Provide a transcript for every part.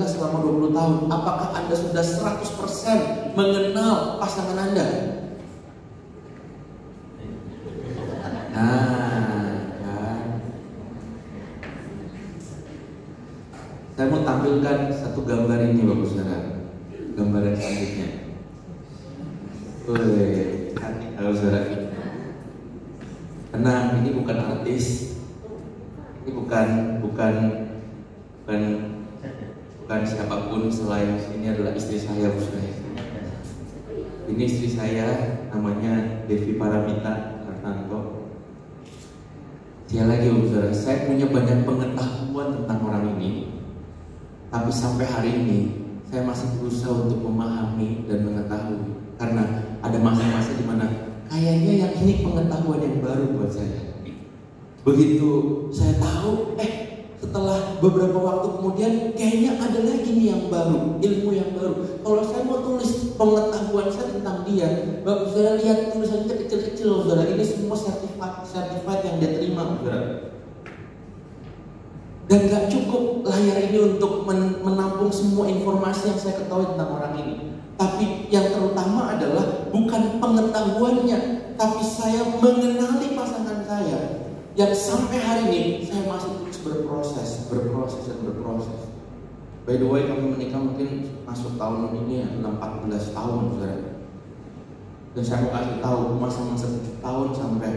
menikah selama 20 tahun, apakah Anda sudah 100% mengenal pasangan Anda? Nah, kan. Saya mau tampilkan satu gambar ini, Bapak Saudara. Gambar yang selanjutnya. Wih, cantik Bapak Saudara. Tenang, ini bukan artis. Ini bukan siapapun selain ini adalah istri saya, Bu Saudara. Ini istri saya, namanya Devi Paramita Hartanto. Sekali lagi, Bu Saudara, saya punya banyak pengetahuan tentang orang ini, tapi sampai hari ini saya masih berusaha untuk memahami dan mengetahui, karena ada masa-masa di mana kayaknya yang ini pengetahuan yang baru buat saya. Begitu saya tahu, setelah beberapa waktu kemudian kayaknya ada lagi nih yang baru, ilmu yang baru. Kalau saya mau tulis pengetahuan saya tentang dia, Bapak Saudara lihat tulisannya kecil-kecil, Saudara. Ini semua sertifikat yang dia terima, Saudara. Dan gak cukup layar ini untuk menampung semua informasi yang saya ketahui tentang orang ini. Tapi yang terutama adalah bukan pengetahuannya, tapi saya mengenali pasangan saya, yang sampai hari ini saya masih terus berproses. By the way, kami menikah mungkin masuk tahun ini 14 tahun, Saudara. Dan saya mau kasih tahu, masa-masa 7 tahun sampai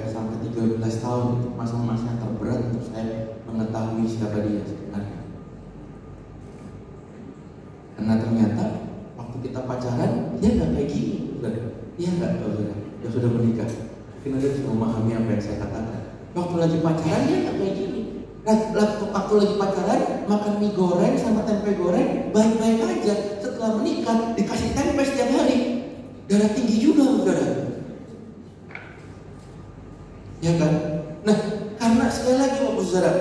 13 tahun itu masa-masa yang terberat untuk saya mengetahui siapa dia sebenarnya. Karena ternyata waktu kita pacaran, dia nggak kayak gini, Saudara. Dia nggak, Saudara. Dia sudah menikah. Mungkin Anda bisa memahami apa yang saya katakan. Waktu lagi pacaran dia nggak kayak gini. Waktu lagi pacaran makan mie goreng sama tempe goreng baik-baik aja. Setelah menikah dikasih tempe setiap hari, darah tinggi juga, Saudara. Ya kan? Nah, karena sekali lagi, Bapak Saudara,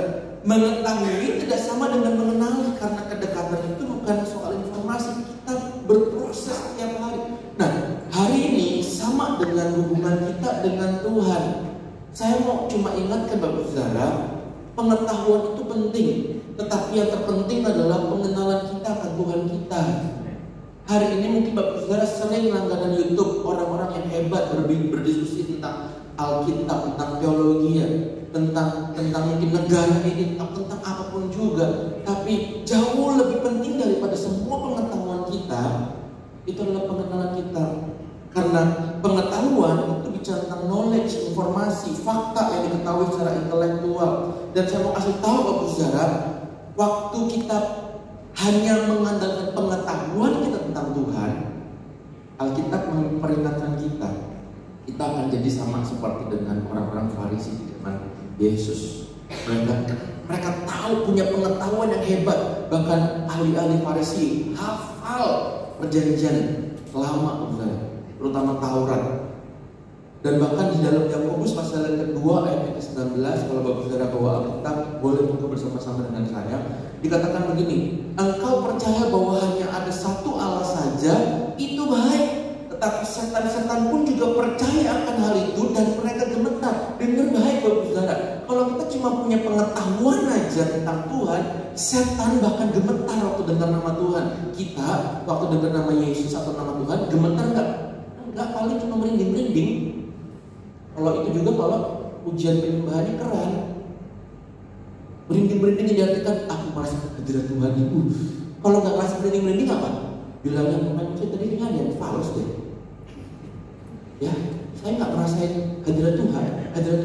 mengetahui tidak sama dengan mengenali. Karena kedekatan itu bukan soal informasi, kita berproses setiap hari. Nah, hari ini sama dengan hubungan kita dengan Tuhan. Saya mau cuma ingatkan, Bapak Saudara, pengetahuan itu penting, tetapi yang terpenting adalah pengenalan kita akan Tuhan kita. Hari ini mungkin Bapak Saudara sering langganan YouTube orang-orang yang hebat berdiskusi tentang Alkitab, tentang teologi, tentang mungkin negara ini, tentang apapun juga. Tapi jauh lebih penting daripada semua pengetahuan kita, itu adalah pengenalan kita. Karena pengetahuan itu bicara tentang knowledge, informasi, fakta yang diketahui secara intelektual. Dan saya mau kasih tahu, Bapak Saudara, waktu kita hanya mengandalkan pengetahuan kita tentang Tuhan, Alkitab memperingatkan kita akan jadi sama seperti dengan orang-orang Farisi di zaman Yesus. Mereka tahu, punya pengetahuan yang hebat. Bahkan ahli-ahli Farisi hafal perjanjian lama, terutama Taurat. Dan bahkan di dalam Yakobus pasal yang kedua ayat ke-19, kalau Bapak Saudara bawa Alkitab, boleh buka bersama-sama dengan saya. Dikatakan begini, engkau percaya bahwa hanya ada satu Allah saja, itu baik. Tetapi setan-setan pun juga percaya akan hal itu dan mereka gemetar. Dengar baik, Bapak Saudara, kalau kita cuma punya pengetahuan aja tentang Tuhan, setan bahkan gemetar waktu dengar nama Tuhan. Kita waktu dengar nama Yesus atau nama Tuhan, gemetar nggak? Enggak, paling cuma merinding-merinding. Kalau itu juga kalau ujian penyembahannya keren, merinding-merinding diartikan aku merasakan hadirat Tuhan. Kalau nggak ngerasa merinding-merinding apa? Bilangnya pemain musik tadi nyanyian fals deh. Ya, saya nggak merasain hadirat Tuhan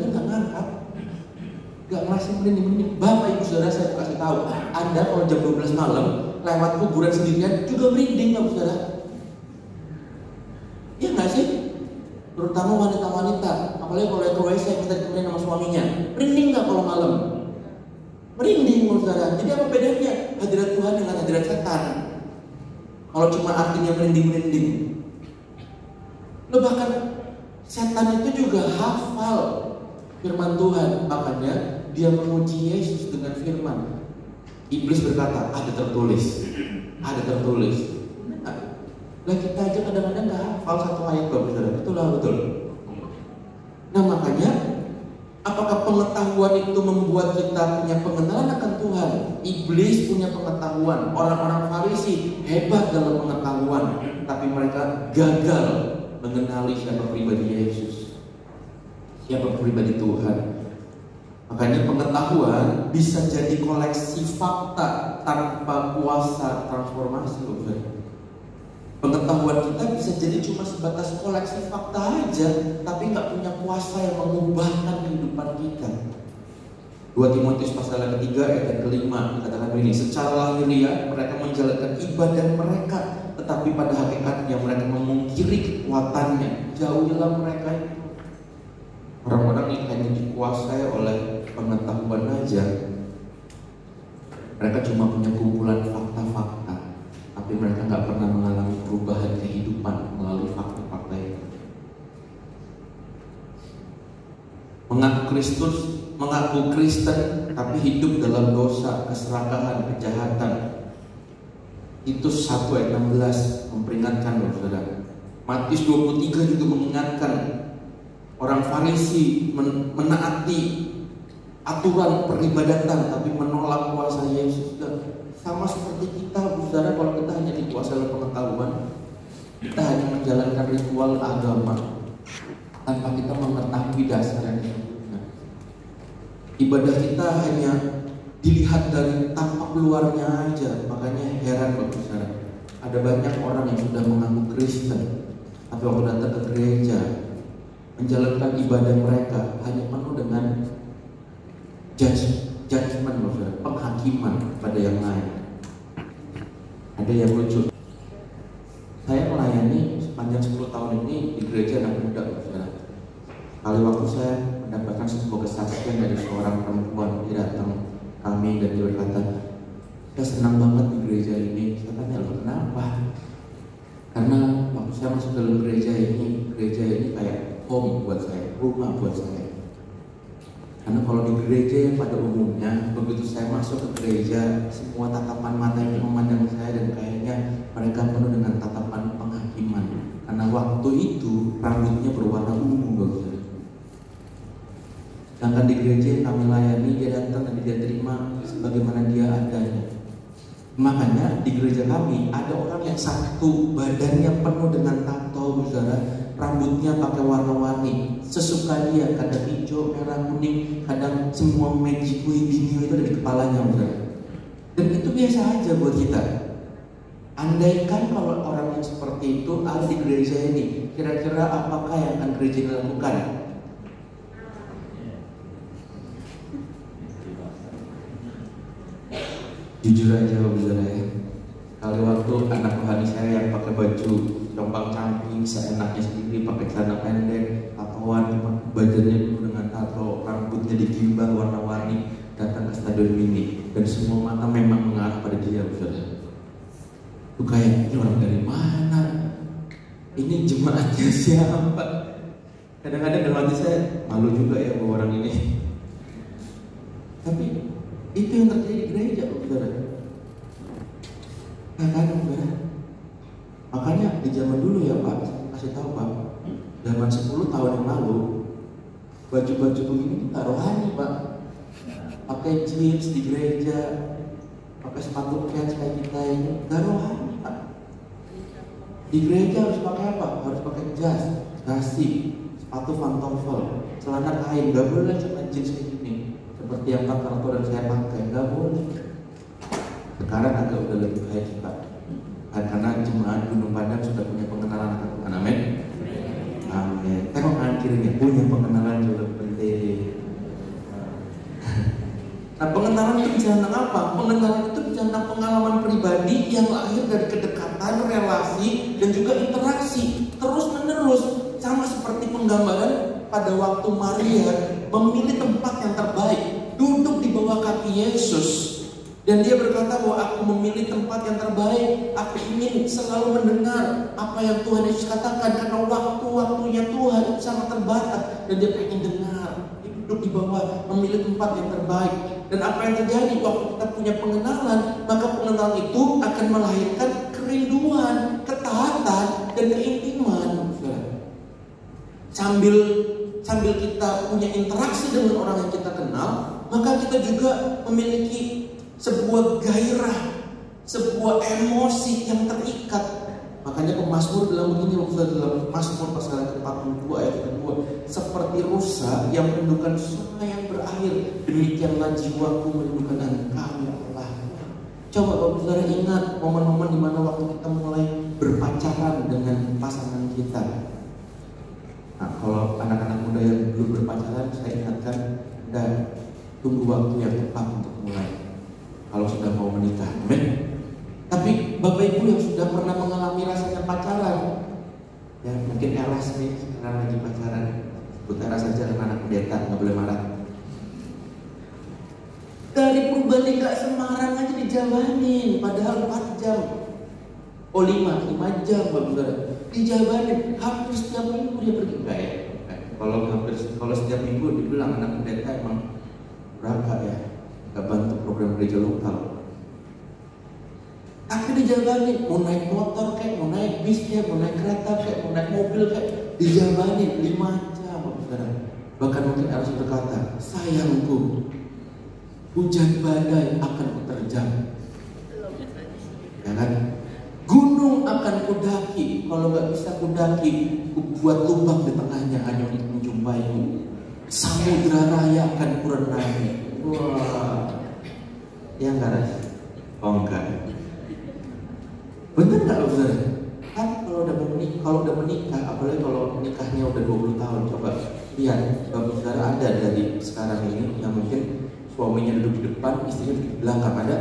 nggak ngangkat, nggak ngerasain merinding-merinding. Bapak Ibu Saudara, saya kasih tahu, Anda kalau jam 12 malam lewat kuburan sendirian juga merinding, Bapak Saudara. Iya nggak sih? Terutama wanita-wanita, apalagi kalau yang ke WC kita ditemenin sama suaminya, merinding nggak kalau malam? Merinding, Saudara. Jadi apa bedanya hadirat Tuhan dengan hadirat setan? Kalau cuma artinya merinding-merinding. Loh, bahkan setan itu juga hafal firman Tuhan. Makanya dia menguji Yesus dengan firman. Iblis berkata, ada tertulis. Ada tertulis. Nah, kita aja kadang-kadang gak hafal satu ayat, Bapak Saudara. Betul lah, betul. Nah, makanya Apakah pengetahuan itu membuat kita punya pengenalan akan Tuhan? Iblis punya pengetahuan, orang-orang Farisi hebat dalam pengetahuan, tapi mereka gagal mengenali siapa pribadi Yesus, siapa pribadi Tuhan. Makanya pengetahuan bisa jadi koleksi fakta tanpa kuasa transformasi. Pengetahuan kita bisa jadi cuma sebatas koleksi fakta aja, tapi nggak punya kuasa yang mengubahkan kehidupan kita. 2 Timotius pasal 3 ayat 5 dikatakan begini, secara lahiriah mereka menjalankan ibadah mereka, tetapi pada hakikatnya mereka memungkiri kekuatannya. Jauhilah mereka. Orang-orang yang hanya dikuasai oleh pengetahuan aja, mereka cuma punya kumpulan fakta-fakta, tapi mereka nggak pernah mengalami perubahan kehidupan melalui fakta-fakta itu. Mengaku Kristen, tapi hidup dalam dosa, keserakahan, kejahatan. Itu 1 ayat 16 memperingatkan, saudara. Matius 23 juga mengingatkan orang Farisi menaati aturan peribadatan tapi menolak kuasa Yesus. Sama seperti kita, saudara, kalau kita hanya dikuasai oleh pengetahuan, kita hanya menjalankan ritual agama tanpa kita mengetahui dasar yang sesungguhnya. Ibadah kita hanya dilihat dari tampak luarnya aja. Makanya heran bagi saudara, ada banyak orang yang sudah mengaku Kristen, tapi waktu datang ke gereja menjalankan ibadah mereka hanya penuh dengan judgment, penghakiman pada yang lain. Ada yang lucu. Saya melayani sepanjang 10 tahun ini di gereja anak muda, saudara. Kali waktu saya mendapatkan sebuah kesaksian dari seorang perempuan, dia datang kami dan dia berkata, saya senang banget di gereja ini. Saya tanya, loh kenapa? Karena waktu saya masuk dalam gereja ini kayak home buat saya, rumah buat saya. Karena kalau di gereja yang pada umumnya, begitu saya masuk ke gereja, semua tatapan mata yang memandang saya dan kayaknya mereka penuh dengan tatapan penghakiman. Karena waktu itu rambutnya berwarna ungu, bagus. Sedangkan di gereja yang kami layani, dia datang dan dia terima sebagaimana dia adanya. Makanya di gereja kami ada orang yang satu badannya penuh dengan tato, saudara, rambutnya pakai warna-warni, sesuka dia, kadang hijau, merah, kuning, kadang semua magic bingung itu ada di kepalanya, saudara. Dan itu biasa aja buat kita. Andaikan kalau orang yang seperti itu ada di gereja ini, kira-kira apakah yang akan gereja ini lakukan? Jujur aja, saudara ya, kali waktu anak rohani saya yang pakai baju compang-camping seenaknya sendiri, pakai celana pendek, tatoan, badannya penuh dengan tato, rambutnya digimbal warna-warni, datang ke stadion mini, dan semua mata memang mengarah pada dia, saudara. Itu kayak, ini orang dari mana? Ini jemaatnya siapa? Kadang-kadang dalam hati saya malu juga ya bahwa orang ini. Tapi itu yang terjadi di gereja, saudara. Saudara. Makanya di zaman dulu ya Pak, kasih tahu Pak, zaman 10 tahun yang lalu baju-baju begini kita rohani Pak. Pakai jeans di gereja, pakai sepatu kets kayak kita ini, gak rohani Pak. Di gereja harus pakai apa? Harus pakai jas, dasi, sepatu pantofel, celana kain, gak boleh cuma jeans kayak gini seperti yang Pak Karto dan saya pakai, gak boleh. Sekarang agak udah lebih baik Pak, karena jemaat Gunung Padang sudah punya pengenalan akan Tuhan. Amin. Amin. Tengok kanan kirinya, punya pengenalan juga penting. Nah, pengenalan itu bicara tentang apa? Pengenalan itu bicara tentang pengalaman pribadi yang lahir dari kedekatan, relasi, dan juga interaksi terus menerus. Sama seperti penggambaran pada waktu Maria memilih tempat yang terbaik, duduk di bawah kaki Yesus. Dan dia berkata bahwa aku memilih tempat yang terbaik. Aku ingin selalu mendengar apa yang Tuhan Yesus katakan, karena waktu-waktunya Tuhan itu sangat terbatas. Dan dia ingin dengar. Dia duduk di bawah, memilih tempat yang terbaik. Dan apa yang terjadi waktu kita punya pengenalan, maka pengenalan itu akan melahirkan kerinduan, ketaatan, dan keintiman. Sambil sambil kita punya interaksi dengan orang yang kita kenal, maka kita juga memiliki sebuah gairah, sebuah emosi yang terikat. Makanya pemazmur bilang begini, dalam Mazmur pasal ke-42 ayat kedua, seperti rusa yang merindukan sungai yang berair, demikianlah jiwaku merindukan Engkau ya Allah. Coba Bapak Saudara ingat momen-momen di mana waktu kita mulai berpacaran dengan pasangan kita. Nah, kalau anak-anak muda yang belum berpacaran, saya ingatkan, dan tunggu waktu yang tepat untuk mulai. Kalau sudah mau menikah, amin. Tapi Bapak Ibu yang sudah pernah mengalami rasanya pacaran, ya mungkin Eras nih sekarang lagi pacaran, sebut Eras saja dengan anak pendeta, nggak boleh marah. Dari Purbalingga nggak Semarang aja dijabanin, padahal 4 jam, 5 jam Bapak Saudara, dijabanin hampir setiap minggu dia pergi. Enggak ya? Kalau setiap minggu dibilang anak pendeta emang berapa ya? Nggak bantu program gereja lokal. Tapi dijabanin, mau naik motor kayak, mau naik bis kayak, mau naik kereta kayak, mau naik mobil kayak, dijabanin 5 jam Bapak Saudara. Bahkan mungkin harus berkata, sayangku, hujan badai akan kuterjang, ya kan? Gunung akan kudaki, kalau nggak bisa kudaki, buat lubang di tengahnya hanya untuk menjumpaimu. Samudra raya akan kurenangi. Wah, ya nggak ras? Oh enggak. Bener nggak Saudara? Kan kalau udah menikah, apalagi kalau nikahnya udah 20 tahun, coba lihat Bapak Saudara ada dari sekarang ini yang mungkin suaminya duduk di depan, istrinya duduk di belakang, ada?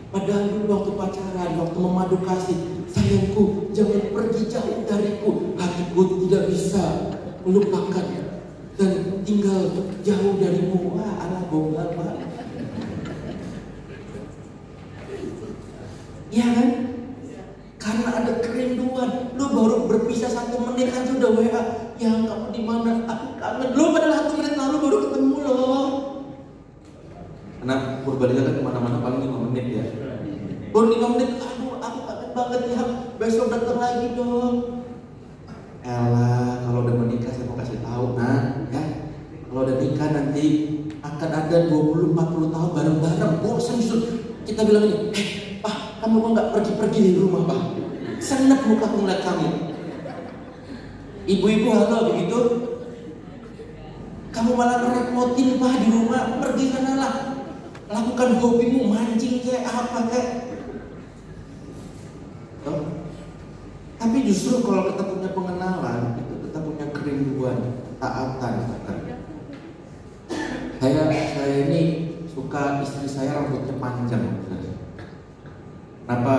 Padahal dulu waktu pacaran, waktu memadu kasih, sayangku jangan pergi jauh dariku, hatiku tidak bisa melupakan dan tinggal jauh darimu. Wah, ala bohong Pak. Ya kan? Karena ada kerinduan. Lu baru berpisah 1 menit kan sudah WA. Ya kamu di mana? Aku kangen. Lu padahal 1 menit lalu baru ketemu loh. Karena Purbalingga kan kemana-mana paling 5 menit ya. Baru 5 menit. Aduh, aku kangen banget ya. Besok datang lagi dong. Elah, kalau udah menikah saya mau kasih tahu, nah ya. Kalau udah nikah nanti akan ada 20-40 tahun bareng-bareng. Bosan justru. Kita bilang ini, Pak, kamu kok nggak pergi-pergi di rumah, Pak? Senep muka ngeliat kamu. Ibu-ibu halo begitu. Kamu malah ngerepotin Pak di rumah. Pergi sana lah. Lakukan hobimu, mancing kayak apa kayak. Oh. Tapi justru kalau kita punya pengenalan, kita punya kerinduan, taatan. Saya ini suka istri saya rambutnya panjang. Kenapa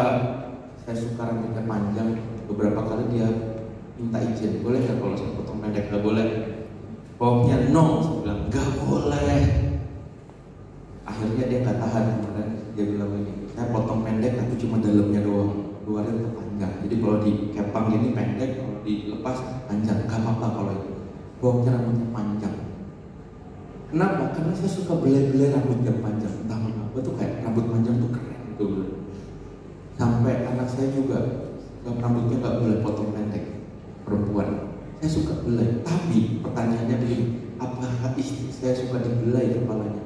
saya suka rambutnya panjang? Beberapa kali dia minta izin, boleh nggak kalau saya potong pendek? Nggak boleh. Pokoknya no, saya bilang nggak boleh. Akhirnya dia nggak tahan, kemarin dia bilang ini, saya potong pendek tapi cuma dalamnya doang, luarnya tetap panjang. Jadi kalau dikepang gini pendek, kalau dilepas panjang, nggak apa-apa kalau itu. Pokoknya rambutnya panjang. Kenapa? Karena saya suka belai-belai rambut yang panjang. Entah kenapa tuh kayak rambut panjang tuh keren tuh. Sampai anak saya juga rambutnya nggak boleh potong pendek, perempuan. Saya suka belai. Tapi pertanyaannya begini, apakah istri saya suka dibelai kepalanya?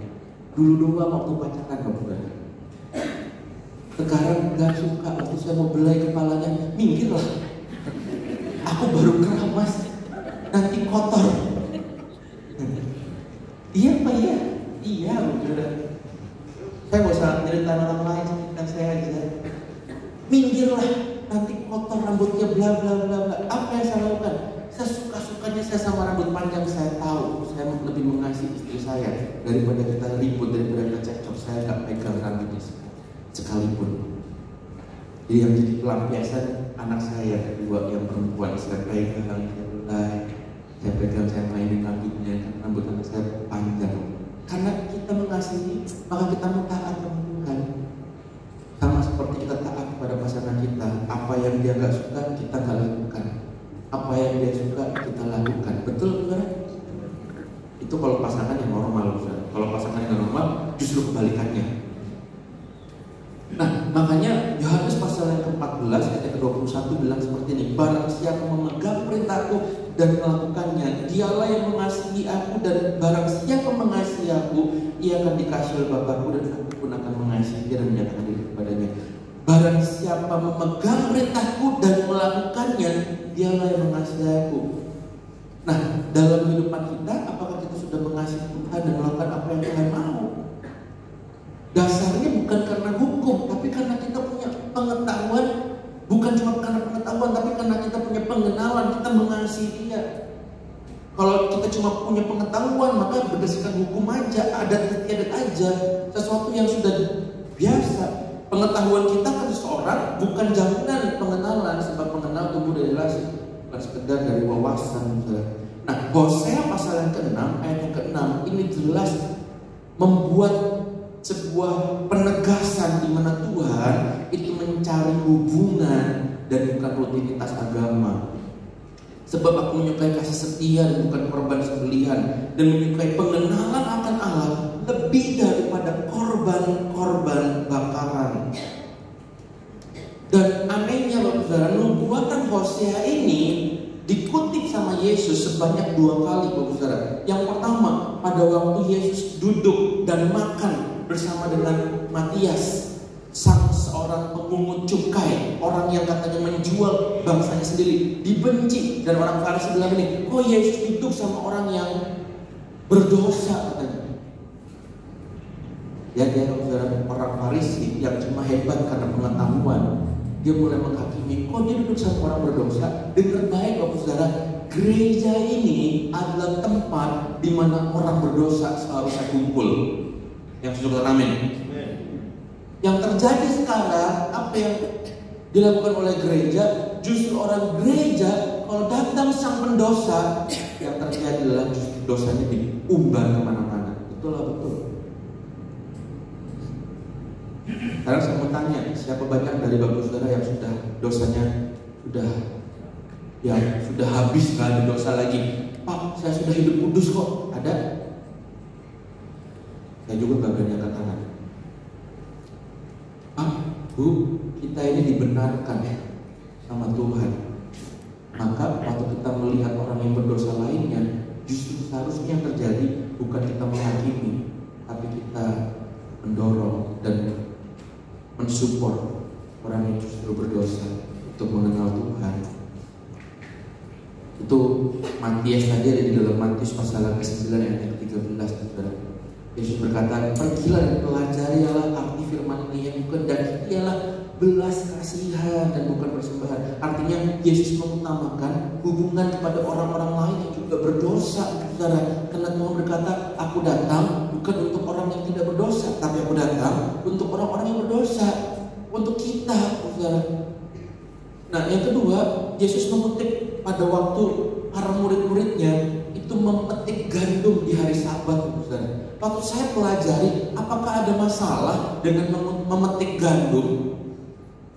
Dulu doang waktu pacaran nggak boleh. Sekarang nggak suka, waktu saya mau belai kepalanya, minggir lah. Aku baru keramas, nanti kotor. Iya Pak ya? Iya udah. Saya nggak usah cerita orang lain, cerita saya aja. Minggirlah, nanti kotor rambutnya bla bla bla bla. Apa yang saya lakukan? Saya suka-sukanya saya sama rambut panjang. Saya tahu saya lebih mengasihi istri saya daripada kita ribut, daripada kita cekcok. Saya nggak pegang rambutnya sekalipun. Jadi yang jadi pelampiasan anak saya kedua yang perempuan, saya pegang, saya pegang, saya mainin rambutnya. Rambut anak saya panjang. Karena kita mengasihi, maka kita mau taat kepada Tuhan. Sama seperti kita taat kepada pasangan kita, apa yang dia nggak suka kita nggak lakukan, apa yang dia suka kita lakukan. Betul bukan? Itu kalau pasangan yang normal, bukan? Kalau pasangan yang normal justru kebalikannya. Nah, makanya Yohanes pasal yang ke-14 ayat ke-21 bilang seperti ini, barang siapa memegang perintahku dan melakukan dialah yang mengasihi aku, dan barang siapa mengasihi aku, ia akan dikasihi oleh Bapakku, dan aku pun akan mengasihi dia dan menyatakan diri kepadanya. Barang siapa memegang perintahku dan melakukannya, dialah yang mengasihi aku. Nah, dalam kehidupan kita, apakah kita sudah mengasihi Tuhan dan melakukan apa yang Tuhan mau? Dasarnya bukan karena hukum, tapi karena kita punya pengetahuan. Bukan cuma karena pengetahuan, tapi karena kita punya pengenalan, kita mengasihi dia. Kalau kita cuma punya pengetahuan, maka berdasarkan hukum aja, adat istiadat aja, sesuatu yang sudah biasa. Pengetahuan kita kan seseorang bukan jaminan pengenalan, sebab pengenal tumbuh dari relasi, bukan sekedar dari wawasan. Nah, Hosea pasal yang ke-6 ayat yang ke-6 ini jelas membuat sebuah penegasan di mana Tuhan itu mencari hubungan dan bukan rutinitas agama. Sebab aku menyukai kasih setia dan bukan korban sembelihan, dan menyukai pengenalan akan Allah lebih daripada korban-korban bakaran. Dan anehnya Bapak Saudara, nubuatan Hosea ini dikutip sama Yesus sebanyak 2 kali Bapak Saudara. Yang pertama pada waktu Yesus duduk dan makan bersama dengan Matias, seorang pemungut cukai, orang yang katanya menjual bangsanya sendiri, dibenci. Dan orang Farisi bilang ini, kok Yesus duduk sama orang yang berdosa katanya. Ya, dia orang Farisi yang cuma hebat karena pengetahuan, dia mulai menghakimi, kok dia duduk sama orang berdosa. Dengar baik Bapak Saudara, gereja ini adalah tempat di mana orang berdosa seharusnya kumpul. Yang setuju kata amin. Yang terjadi sekarang, apa yang dilakukan oleh gereja, justru orang gereja kalau datang sang pendosa, yang terjadi adalah justru dosanya diumbar kemana-mana. Itulah betul. Sekarang saya mau tanya, siapa banyak dari Bapak Saudara yang sudah dosanya sudah habis, gak ada dosa lagi? Pak, saya sudah hidup kudus kok. Ada? Saya juga gak berani angkat tangan. Pak, Bu, kita ini dibenarkan sama Tuhan. Maka waktu kita melihat orang yang berdosa lainnya, justru seharusnya yang terjadi bukan kita menghakimi, tapi kita mendorong dan mensupport orang yang justru berdosa untuk mengenal Tuhan. Itu Matias tadi ada di dalam Matius pasal ke-9 ayat 13. Yesus berkata, pergilah dan pelajarilah arti firman ini yang bukan, dan ialah belas kasihan dan bukan persembahan. Artinya Yesus mengutamakan hubungan kepada orang-orang lain yang juga berdosa, saudara. Karena Tuhan berkata, aku datang bukan untuk orang yang tidak berdosa, tapi aku datang untuk orang-orang yang berdosa, untuk kita, saudara. Nah, yang kedua, Yesus mengutip pada waktu para murid-muridnya itu memetik gandum di hari Sabat, saudara. Waktu saya pelajari, apakah ada masalah dengan memetik gandum?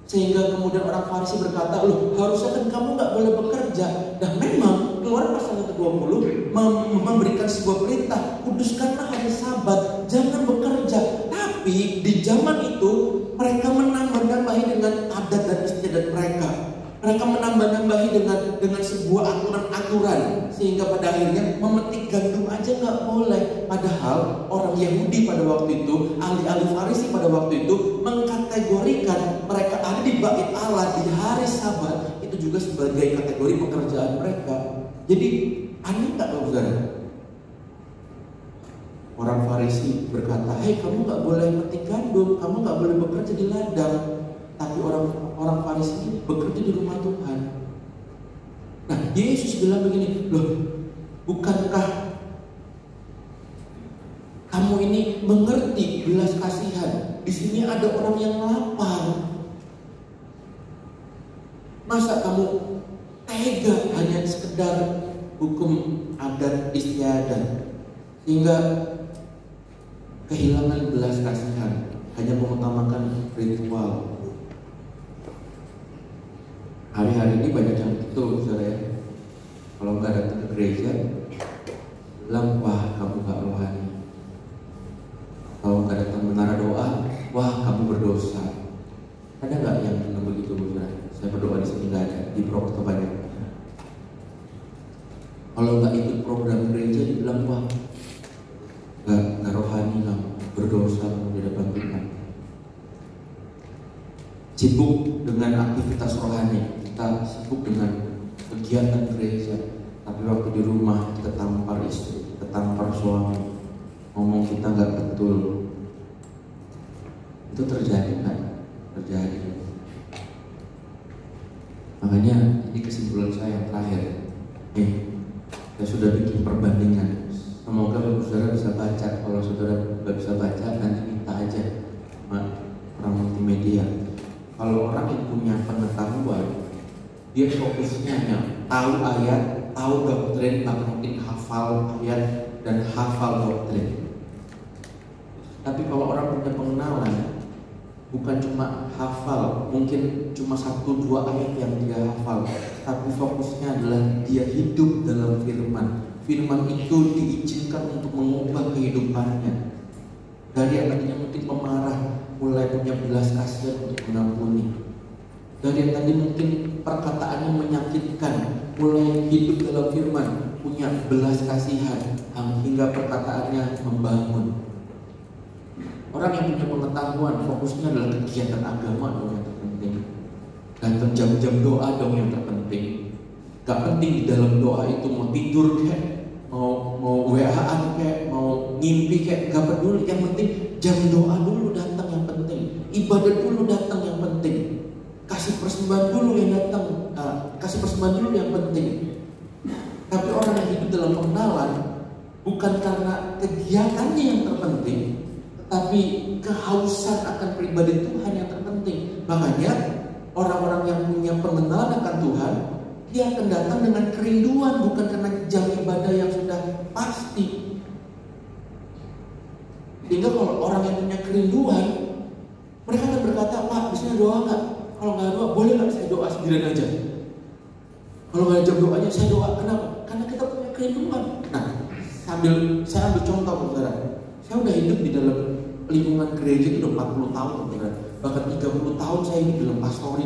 Sehingga kemudian orang Farisi berkata, loh harusnya kan kamu gak boleh bekerja. Dan memang Keluaran pasal ke-20 memberikan sebuah perintah, kuduskanlah hari Sabat, jangan bekerja. Tapi di zaman itu mereka menambah-nambahi dengan adat dan istiadat mereka. Mereka menambah-nambahi dengan sebuah aturan-aturan, sehingga pada akhirnya memetik gandum aja nggak boleh. Padahal orang Yahudi pada waktu itu, ahli-ahli Farisi pada waktu itu mengkategorikan mereka ada di bait Allah di hari Sabat itu juga sebagai kategori pekerjaan mereka. Jadi aneh nggak Bapak Saudara? Orang Farisi berkata, hei kamu nggak boleh metik gandum, kamu nggak boleh bekerja di ladang. Tapi orang Farisi ini bekerja di rumah Tuhan. Nah, Yesus bilang begini, loh, bukankah kamu ini mengerti belas kasihan? Di sini ada orang yang lapar. Masa kamu tega hanya sekedar hukum adat istiadat, sehingga kehilangan belas kasihan, hanya mengutamakan ritual. Hari-hari ini banyak yang betul, saudara ya. Kalau nggak datang ke gereja, bilang wah kamu nggak rohani. Kalau nggak datang menara doa, wah kamu berdosa. Ada nggak yang bilang begitu, saudara? Saya berdoa di sini nggak ada, di Purwokerto banyak. Kalau nggak ikut bilang, wah, gak rohani kamu, berdosa di depan Tuhan. Sibuk dengan aktivitas rohani, kita sibuk dengan kegiatan gereja, tapi waktu di rumah kita tampar istri, kita tampar suami, ngomong kita gak betul. Itu terjadi kan? Terjadi. Makanya ini kesimpulan saya yang terakhir. Saya sudah bikin perbandingan. Semoga saudara bisa baca. Kalau saudara nggak bisa baca, nanti minta aja sama orang multimedia. Kalau orang yang punya pengetahuan, dia fokusnya hanya tahu ayat, tahu doktrin, bahkan mungkin hafal ayat dan hafal doktrin. Tapi kalau orang punya pengenalan, bukan cuma hafal, mungkin cuma 1-2 ayat yang dia hafal, tapi fokusnya adalah dia hidup dalam firman. Firman itu diizinkan untuk mengubah kehidupannya. Dari yang tadinya mungkin pemarah, mulai punya belas kasihan untuk mengampuni. Dari yang tadi mungkin perkataannya menyakitkan, mulai hidup dalam firman, punya belas kasihan, hingga perkataannya membangun. Orang yang punya pengetahuan, fokusnya adalah kegiatan agama dong yang terpenting. Datang jam-jam doa dong yang terpenting. Gak penting di dalam doa itu mau tidur kayak, mau WA-an kayak, mau ngimpi kayak, gak peduli. Yang penting jam doa dulu datang yang penting. Ibadah dulu datang yang penting. Kasih persembahan dulu yang datang, kasih persembahan dulu yang penting. Tapi orang yang hidup dalam pengenalan, bukan karena kegiatannya yang terpenting, tapi kehausan akan pribadi Tuhan yang terpenting. Makanya orang-orang yang punya pengenalan akan Tuhan, dia akan datang dengan kerinduan, bukan karena jam ibadah yang sudah pasti. Sehingga kalau orang yang punya kerinduan, mereka akan berkata, Pak, bisa doa nggak? Kalau nggak doa, boleh nggak saya doa sendirian aja? Kalau nggak ada jam doanya, saya doa. Kenapa? Karena kita punya kerinduan. Nah, saya ambil contoh, saudara. Saya udah hidup di dalam lingkungan gereja itu udah 40 tahun, saudara. Bahkan 30 tahun saya hidup dalam pastori.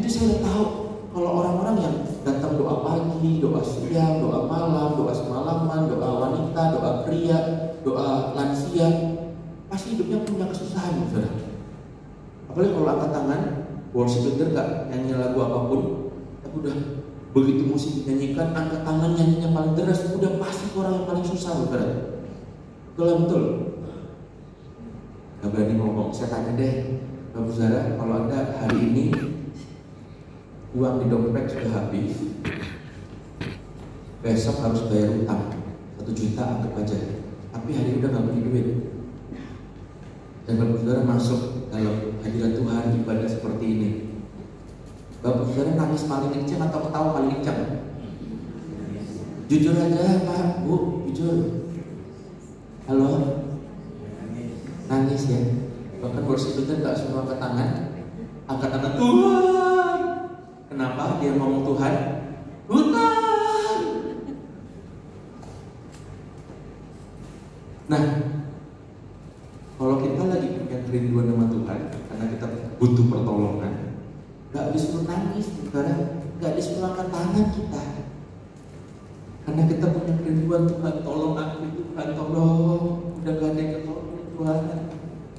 Jadi saya udah tahu kalau orang-orang yang datang doa pagi, doa siang, doa malam, doa semalaman, doa wanita, doa pria, doa lansia, pasti hidupnya punya kesusahan, saudara. Apalagi kalau angkat tangan, worship leader gak nyanyi lagu apapun, tapi udah begitu musik dinyanyikan, angkat tangan nyanyinya paling deras, udah pasti orang yang paling susah, saudara. Betul. Gak berani ngomong. Saya tanya deh, Bapak saudara, kalau Anda hari ini uang di dompet sudah habis, besok harus bayar utang 1 juta, anggap aja, tapi hari ini udah gak punya duit, dan Bapak saudara masuk dalam hadirat Tuhan, ibadah seperti ini, Bapak saudara nangis paling kencang atau ketawa paling kencang? Jujur aja Pak, Bu, jujur. Halo? Nangis ya. Bahkan worship leader gak semua angkat tangan. Angkat tangan Tuhan. Kenapa dia ngomong Tuhan? Tuhan. Nah, kalau kita lagi punya kerinduan sama Tuhan, karena kita butuh pertolongan, gak disuruh nangis, karena gak disuruh angkat tangan kita. Karena kita punya kerinduan, Tuhan tolong aku, Tuhan tolong, udah gak ada yang tolong Tuhan.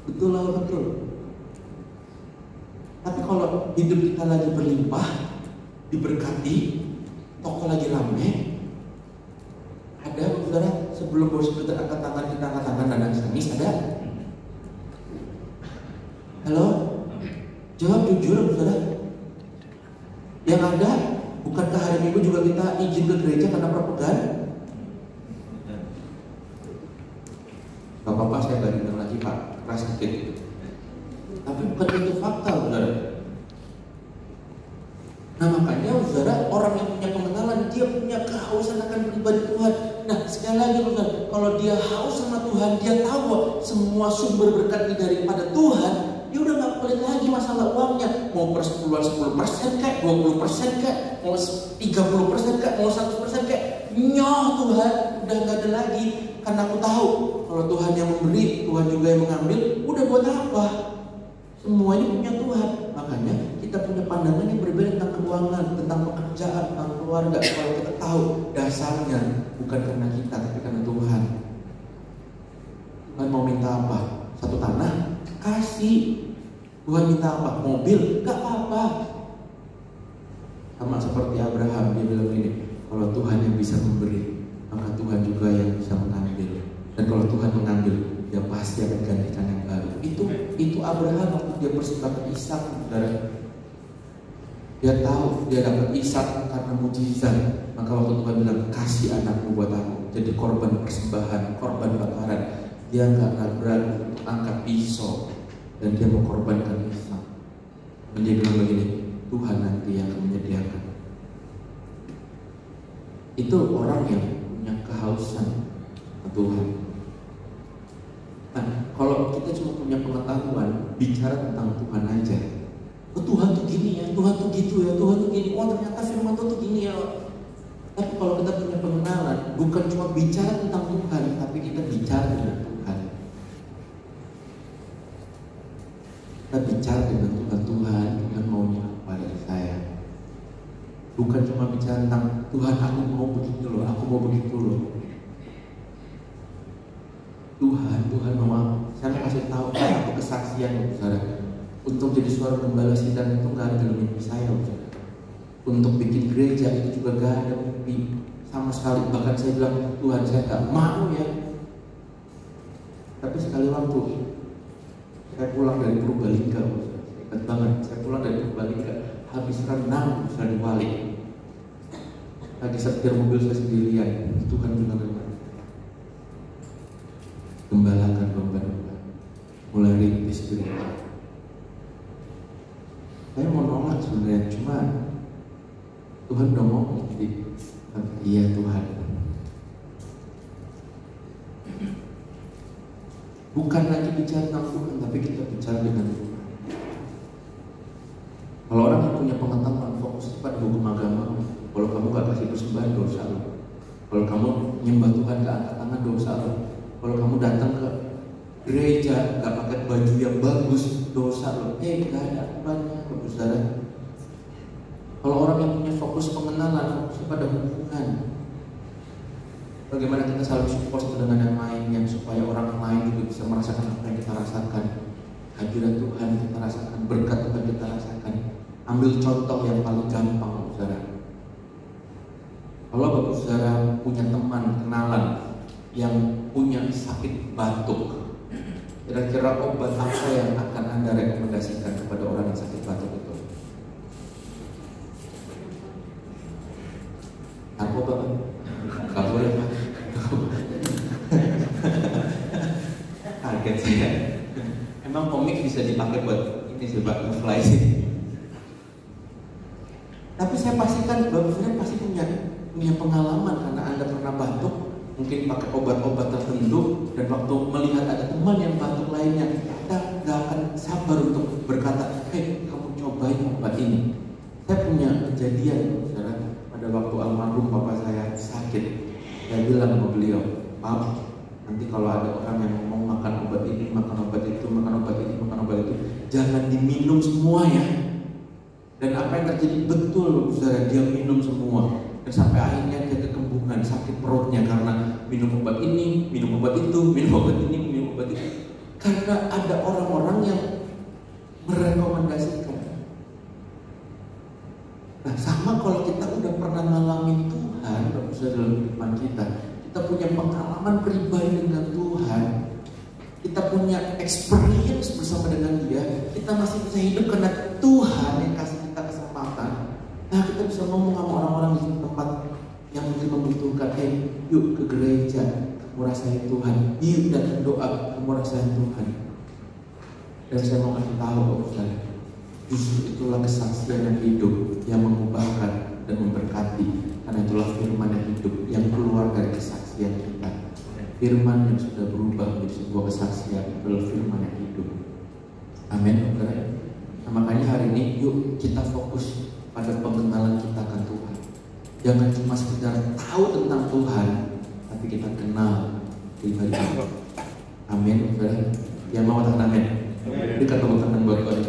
Betul lah, betul. Tapi kalau hidup kita lagi berlimpah, diberkati, toko lagi rame, ada saudara sebelum bos kita angkat tangan, kita angkat tangan dan nangis, ada? Halo? Jawab jujur, saudara. Yang ada, bukankah hari Minggu juga kita izin ke gereja karena perpegan? Gak apa-apa, saya gak dengar lagi Pak, keras sedikit itu. Tapi bukan itu fakta, saudara. Nah makanya saudara, orang yang punya pengenalan, dia punya kehausan akan pribadi Tuhan. Nah sekali lagi saudara, kalau dia haus sama Tuhan, dia tahu bahwa semua sumber berkat daripada Tuhan, dia udah gak pelit lagi masalah uangnya. Mau persepuluhan 10% kayak, 20% kayak, mau 30% kayak, mau 100% kayak, nyoh Tuhan, udah gak ada lagi. Karena aku tahu kalau Tuhan yang memberi, Tuhan juga yang mengambil, udah buat apa? Semuanya punya Tuhan. Makanya kita punya pandangan yang berbeda tentang keuangan, tentang pekerjaan, tentang keluarga. Kalau kita tahu dasarnya bukan karena kita, tapi karena Tuhan. Tuhan mau minta apa? Satu tanah? Kasih. Tuhan minta apa? Mobil? Gak apa-apa. Sama seperti Abraham, dia bilang ini, kalau Tuhan yang bisa memberi, maka Tuhan juga yang bisa mengambil. Dan kalau Tuhan mengambil, dia pasti akan gantikan yang baru. Itu Abraham waktu dia persembahkan Ishak, saudara. Dia tahu dia dapat Ishak karena mujizat. Maka waktu Tuhan bilang, kasih anakmu buat aku jadi korban persembahan, korban bakaran, dia nggak ragu untuk angkat pisau dan dia mau korbankan Ishak. Dan dia bilang begini, Tuhan nanti yang akan menyediakan. Itu orang yang punya kehausan ke Tuhan. Nah, kalau kita cuma punya pengetahuan bicara tentang Tuhan aja, oh Tuhan tuh gini ya, Tuhan tuh gitu ya, Tuhan tuh gini, oh ternyata firman tuh gini ya. Tapi kalau kita punya pengenalan, bukan cuma bicara tentang Tuhan, tapi kita bicara dengan Tuhan. Kita bicara dengan Tuhan, Tuhan maunya apa dari saya. Bukan cuma bicara tentang Tuhan, aku mau begitu loh, aku mau begitu loh. Tuhan mau apa? Saya kasih tahu aku kesaksian, saudara. Untuk jadi suara gembala sidang itu gak ada dalam mimpi saya, saudara. Untuk bikin gereja itu juga gak ada mimpi sama sekali. Bahkan saya bilang, Tuhan saya gak mau ya. Tapi sekali waktu saya pulang dari Purbalingga, ingat banget, saya pulang dari Purbalingga habis renang bisa dibalik. Lagi setir mobil saya sendirian, Tuhan bilang, gembalakan domba-domba, mulai rintis gereja. Saya mau nolak sebenarnya, cuma Tuhan udah mau jadi, iya Tuhan. Bukan lagi bicara tentang Tuhan, tapi kita bicara dengan Tuhan. Kalau orang yang punya pengetahuan fokus pada hukum agama, kalau kamu gak kasih persembahan dosa lo. Kalau kamu nyembah Tuhan gak angkat tangan dosa lo. Kalau kamu datang ke gereja gak pakai baju yang bagus dosa lo. Gak ada akibatnya, saudara. Kalau orang yang punya fokus pengenalan, fokus pada hubungan, bagaimana kita selalu support dengan yang lain, yang supaya orang lain juga bisa merasakan apa yang kita rasakan. Hadirat Tuhan kita rasakan, berkat Tuhan kita rasakan. Ambil contoh yang paling gampang, saudara. Kalau bapak saudara punya teman, kenalan yang punya sakit batuk, kira-kira obat apa yang akan Anda rekomendasikan kepada orang yang sakit batuk itu? Narkoba kan? Gak boleh kan? Kaget saya. Emang komik bisa dipakai buat ini sih, buat nge-fly sih. Tapi saya pastikan Bapak Saudara pasti punya pengalaman karena Anda pernah batuk, mungkin pakai obat-obat tertentu, dan waktu melihat ada teman yang batuk lainnya, kita gak akan sabar untuk berkata, hei kamu cobain obat ini. Saya punya kejadian, saudara, pada waktu almarhum bapak saya sakit. Saya bilang sama beliau, Pak, nanti kalau ada orang yang ngomong makan obat ini, makan obat itu, makan obat ini, makan obat itu, jangan diminum semua ya. Dan apa yang terjadi betul, saudara, dia minum semua. Dan sampai akhirnya dia kekembunan, sakit perutnya karena minum obat ini, minum obat itu, minum obat ini, minum obat itu. Karena ada orang-orang yang merekomendasikan. Nah, sama kalau kita udah pernah ngalamin Tuhan, saudara, dalam kehidupan kita punya pengalaman pribadi dengan Tuhan, kita punya experience bersama dengan Dia, kita masih bisa hidup karena Tuhan yang kasih kita kesempatan. Nah, kita bisa ngomong sama orang-orang di tempat yang mungkin membutuhkan, hey, yuk ke gereja, kamu rasain Tuhan, yuk dan doa, kamu rasain Tuhan. Dan saya mau kasih tahu, saudara, justru itulah kesaksian yang hidup, yang mengubahkan dan memberkati. Karena itulah firman yang hidup yang keluar dari kesaksian kita. Firman yang sudah berubah menjadi sebuah kesaksian adalah firman yang hidup. Amin, saudara. Nah, makanya hari ini yuk kita fokus pada pengenalan kita akan Tuhan. Jangan cuma sekedar tahu tentang Tuhan, tapi kita kenal pribadi. Amin, saudara. Yang mau katakan amin. Berikan tepuk tangan buat Tuhan.